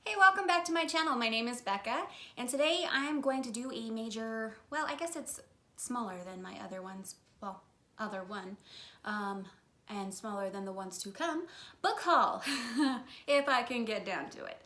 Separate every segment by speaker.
Speaker 1: Hey, welcome back to my channel. My name is Becca, and today I'm going to do a major, well, I guess it's smaller than my other ones, well, other one, and smaller than the ones to come, book haul, if I can get down to it.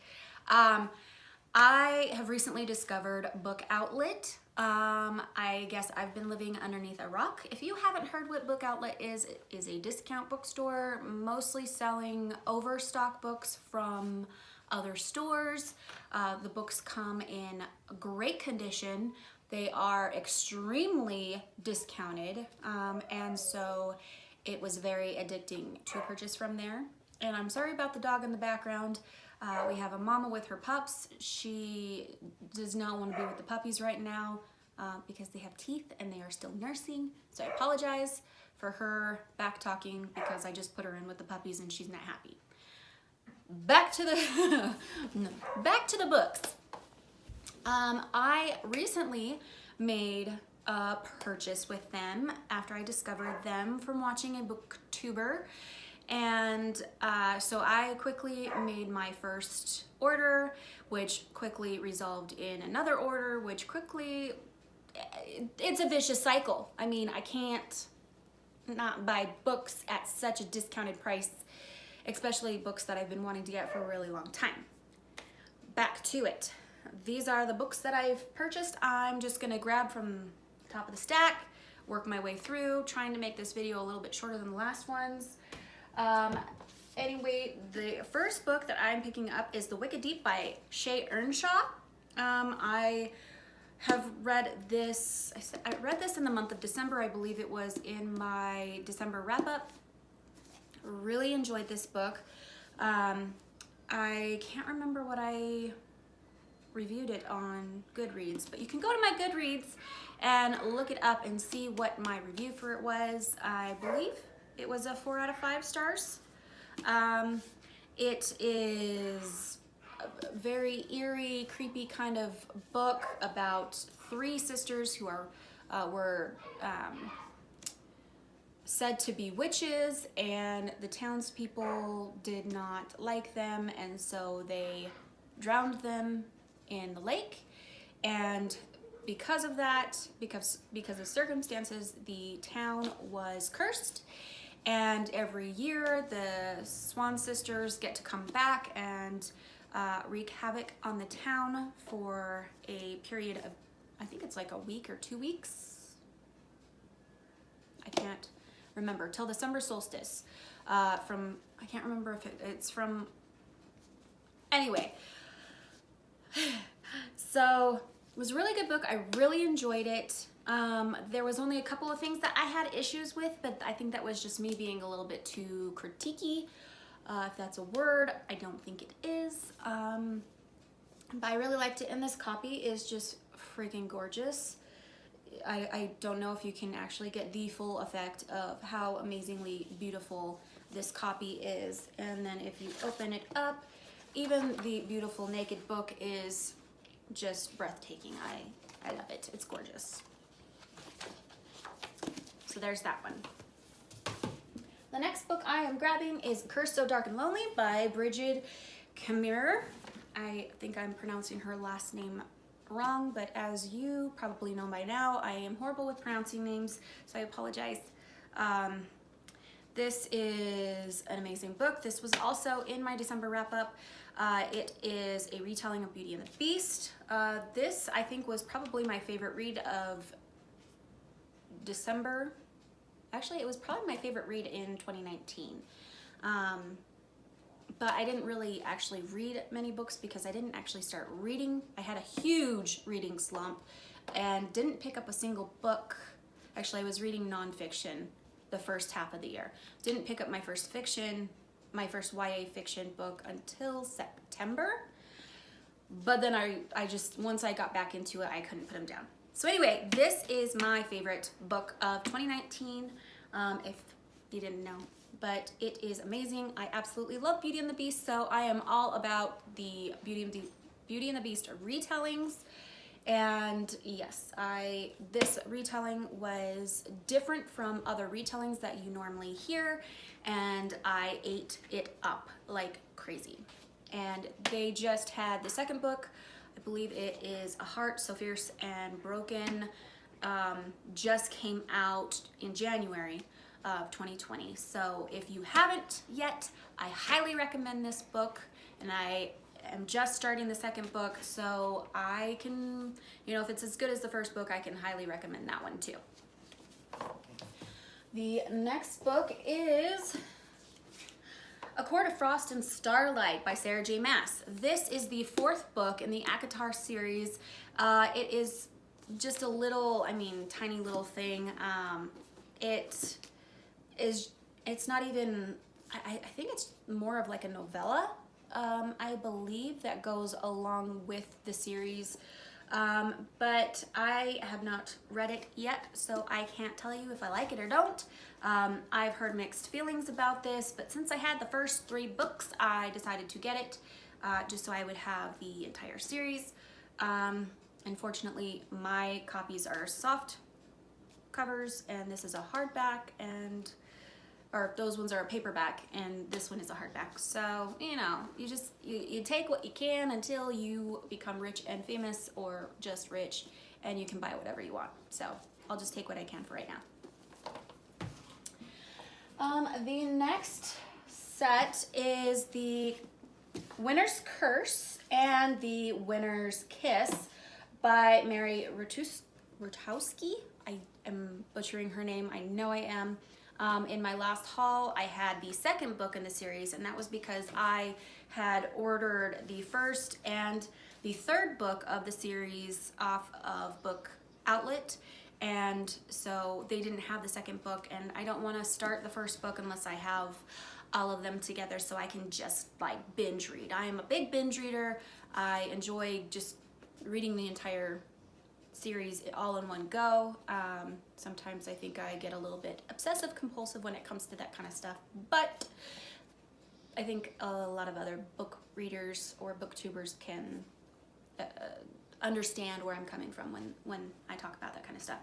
Speaker 1: I have recently discovered Bookoutlet. I guess I've been living underneath a rock. If you haven't heard what Bookoutlet is, it is a discount bookstore, mostly selling overstock books from other stores. The books come in great condition. They are extremely discounted, and so it was very addicting to purchase from there. And I'm sorry about the dog in the background. We have a mama with her pups. She does not want to be with the puppies right now because they have teeth and they are still nursing. So I apologize for her back talking because I just put her in with the puppies and she's not happy. Back to the back to the books. I recently made a purchase with them after I discovered them from watching a booktuber, and so I quickly made my first order, which quickly resolved in another order, which quickly, it's a vicious cycle. I mean, I can't not buy books at such a discounted price, especially books that I've been wanting to get for a really long time. Back to it. These are the books that I've purchased. I'm just gonna grab from the top of the stack, work my way through, trying to make this video a little bit shorter than the last ones. Anyway, the first book that I'm picking up is The Wicked Deep by Shay Earnshaw. I have read this, I read this in the month of December. I believe it was in my December wrap-up. Really enjoyed this book. I can't remember what I reviewed it on Goodreads, but you can go to my Goodreads and look it up and see what my review for it was. I believe it was a 4 out of 5 stars. It is a very eerie, creepy kind of book about 3 sisters who were said to be witches, and the townspeople did not like them, and so they drowned them in the lake. And because of that, because of circumstances, the town was cursed, and every year the Swan sisters get to come back and wreak havoc on the town for a period of, I think it's like a week or 2 weeks. I can't remember, till December solstice. I can't remember if it's from, anyway. So it was a really good book. I really enjoyed it. There was only a couple of things that I had issues with, but I think that was just me being a little bit too critiquey. If that's a word, I don't think it is. But I really liked it, and this copy is just freaking gorgeous. I don't know if you can actually get the full effect of how amazingly beautiful this copy is. And then if you open it up, even the beautiful naked book is just breathtaking. I love it. It's gorgeous. So there's that one. The next book I am grabbing is Cursed So Dark and Lonely by Bridget Kammerer. I think I'm pronouncing her last name wrong, but as you probably know by now, I am horrible with pronouncing names, so I apologize. This is an amazing book. This was also in my December wrap-up. It is a retelling of Beauty and the Beast. This, I think, was probably my favorite read of December. Actually, it was probably my favorite read in 2019. But I didn't really actually read many books because I didn't actually start reading. I had a huge reading slump and didn't pick up a single book. Actually, I was reading nonfiction the first half of the year. Didn't pick up my first YA fiction book until September. But then I just, once I got back into it, I couldn't put them down. So anyway, this is my favorite book of 2019, if you didn't know. But it is amazing. I absolutely love Beauty and the Beast, so I am all about the Beauty and the Beast retellings. And yes, this retelling was different from other retellings that you normally hear, and I ate it up like crazy. and they just had the second book. I believe it is A Heart So Fierce and Broken, just came out in January of 2020. So if you haven't yet, I highly recommend this book, and I am just starting the second book, so I can, you know, if it's as good as the first book, I can highly recommend that one too. The next book is A Court of Frost and Starlight by Sarah J. Maas. This is the fourth book in the ACOTAR series. It is just a little, I mean, tiny little thing. It's not even, I think it's more of like a novella, I believe, that goes along with the series. But I have not read it yet, so I can't tell you if I like it or don't. I've heard mixed feelings about this, but since I had the first 3 books, I decided to get it, just so I would have the entire series. Unfortunately, my copies are soft covers, and this is a hardback, or those ones are a paperback, and this one is a hardback. So, you know, you take what you can until you become rich and famous, or just rich, and you can buy whatever you want. So I'll just take what I can for right now. The next set is the Winter's Curse and the Winter's Kiss by Mary Rutowski. I am butchering her name, I know I am. In my last haul, I had the second book in the series, and that was because I had ordered the first and the third book of the series off of Bookoutlet, and so they didn't have the second book, and I don't want to start the first book unless I have all of them together so I can just like binge read. I am a big binge reader. I enjoy just reading the entire series all in one go. Sometimes I think I get a little bit obsessive compulsive when it comes to that kind of stuff, but I think a lot of other book readers or booktubers can understand where I'm coming from when I talk about that kind of stuff.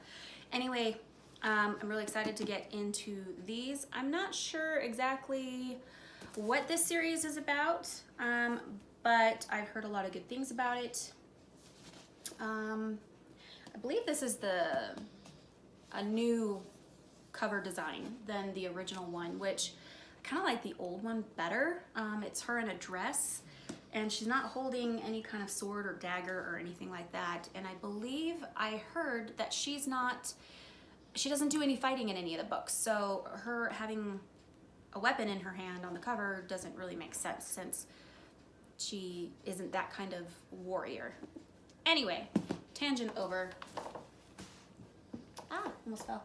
Speaker 1: Anyway, I'm really excited to get into these. I'm not sure exactly what this series is about, but I've heard a lot of good things about it. I believe this is a new cover design than the original one, which I kind of like the old one better. It's her in a dress, and she's not holding any kind of sword or dagger or anything like that. And I believe I heard that she doesn't do any fighting in any of the books. So her having a weapon in her hand on the cover doesn't really make sense, since she isn't that kind of warrior. Anyway, tangent over. Almost fell.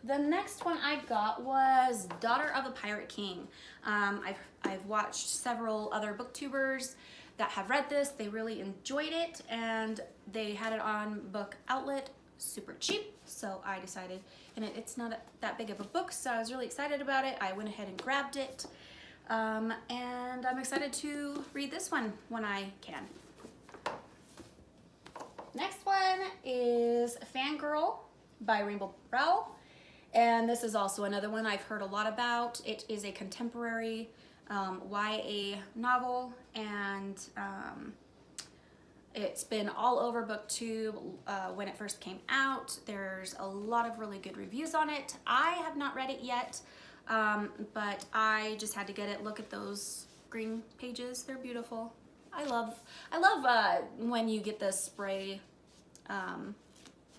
Speaker 1: The next one I got was Daughter of a Pirate King. I've watched several other booktubers that have read this. They really enjoyed it, and they had it on Bookoutlet super cheap, so I decided, and it's not that big of a book, so I was really excited about it. I went ahead and grabbed it, and I'm excited to read this one when I can. Next one is Fangirl by Rainbow Rowell, and this is also another one I've heard a lot about. It is a contemporary YA novel, and it's been all over BookTube when it first came out. There's a lot of really good reviews on it. I have not read it yet, but I just had to get it. Look at those green pages, they're beautiful. I love when you get the spray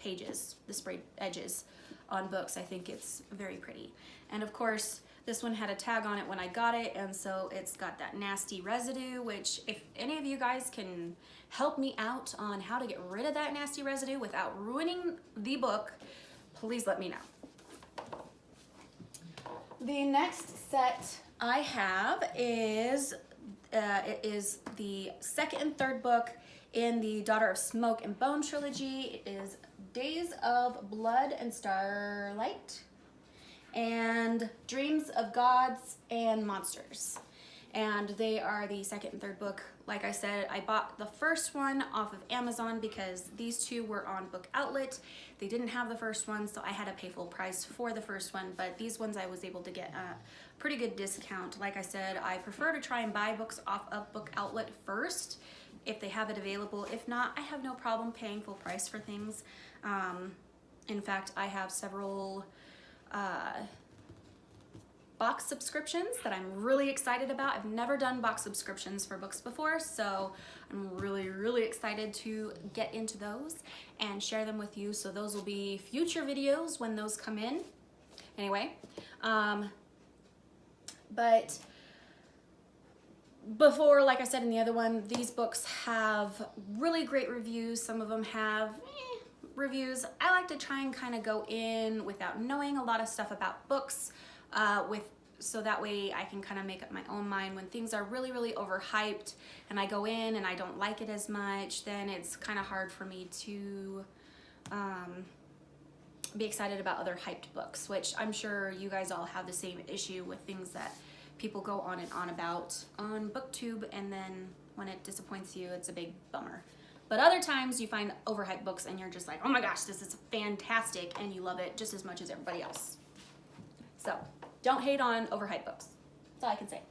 Speaker 1: pages, the sprayed edges on books. I think it's very pretty. And of course, this one had a tag on it when I got it, and so it's got that nasty residue, which if any of you guys can help me out on how to get rid of that nasty residue without ruining the book, please let me know. The next set I have is it is the second and third book in the Daughter of Smoke and Bone trilogy. It is Days of Blood and Starlight and Dreams of Gods and Monsters. and they are the second and third book. Like I said, I bought the first one off of Amazon because these two were on Bookoutlet. They didn't have the first one, so I had to pay full price for the first one, but these ones I was able to get a pretty good discount. Like I said, I prefer to try and buy books off of Bookoutlet first if they have it available. If not, I have no problem paying full price for things. In fact, I have several box subscriptions that I'm really excited about. I've never done box subscriptions for books before, so I'm really excited to get into those and share them with you. So those will be future videos when those come in. Anyway, but before, like I said in the other one, these books have really great reviews. Some of them have reviews. I like to try and kind of go in without knowing a lot of stuff about books, so that way I can kind of make up my own mind. When things are really overhyped and I go in and I don't like it as much, then it's kind of hard for me to be excited about other hyped books, which I'm sure you guys all have the same issue with things that people go on and on about on BookTube, and then when it disappoints you, it's a big bummer. But other times you find overhyped books and you're just like, oh my gosh, this is fantastic, and you love it just as much as everybody else. So don't hate on overhyped books. That's all I can say.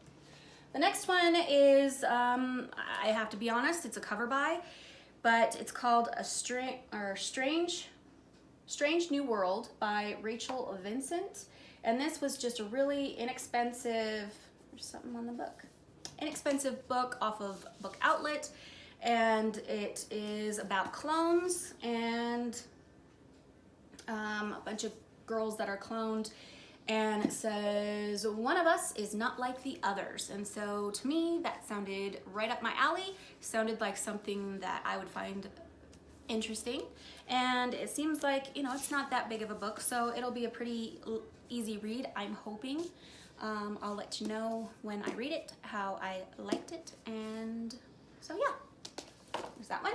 Speaker 1: The next one is, I have to be honest, it's a cover buy, but it's called Strange New World by Rachel Vincent. And this was just a really inexpensive, there's something on the book, inexpensive book off of Bookoutlet. And it is about clones and a bunch of girls that are cloned, and it says one of us is not like the others. And so to me that sounded right up my alley, sounded like something that I would find interesting, and it seems like, you know, it's not that big of a book, so it'll be a pretty easy read, I'm hoping. I'll let you know when I read it how I liked it, and so yeah. There's that one.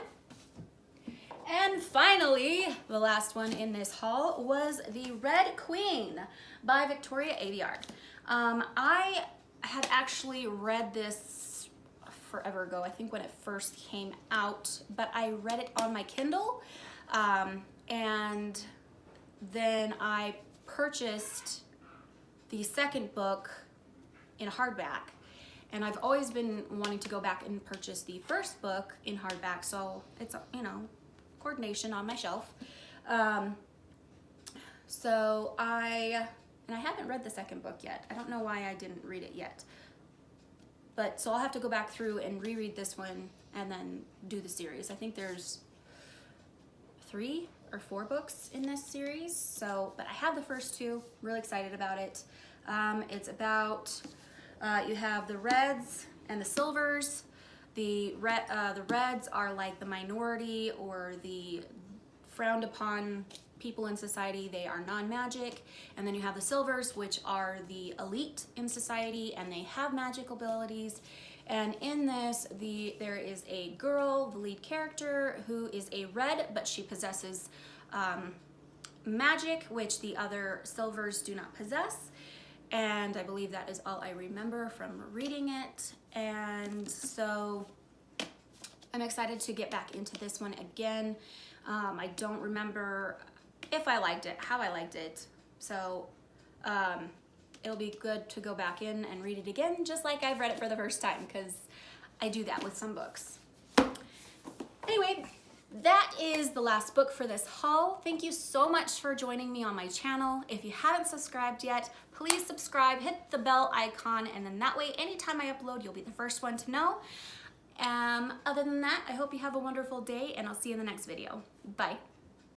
Speaker 1: And finally, the last one in this haul was The Red Queen by Victoria Aveyard. I had actually read this forever ago, I think when it first came out, but I read it on my Kindle, and then I purchased the second book in hardback. And I've always been wanting to go back and purchase the first book in hardback, so it's, you know, coordination on my shelf. So I haven't read the second book yet. I don't know why I didn't read it yet. But so I'll have to go back through and reread this one and then do the series. I think there's 3 or 4 books in this series. So, but I have the first 2, really excited about it. It's about, you have the reds and the silvers. The reds are like the minority or the frowned upon people in society. They are non-magic. And then you have the silvers, which are the elite in society, and they have magic abilities. And in this, there is a girl, the lead character, who is a red, but she possesses magic, which the other silvers do not possess. And I believe that is all I remember from reading it. And so I'm excited to get back into this one again. I don't remember if I liked it, how I liked it. So it'll be good to go back in and read it again, just like I've read it for the first time, because I do that with some books. Anyway, that is the last book for this haul. Thank you so much for joining me on my channel. If you haven't subscribed yet, please subscribe, hit the bell icon, and then that way, anytime I upload, you'll be the first one to know. Other than that, I hope you have a wonderful day, and I'll see you in the next video. Bye.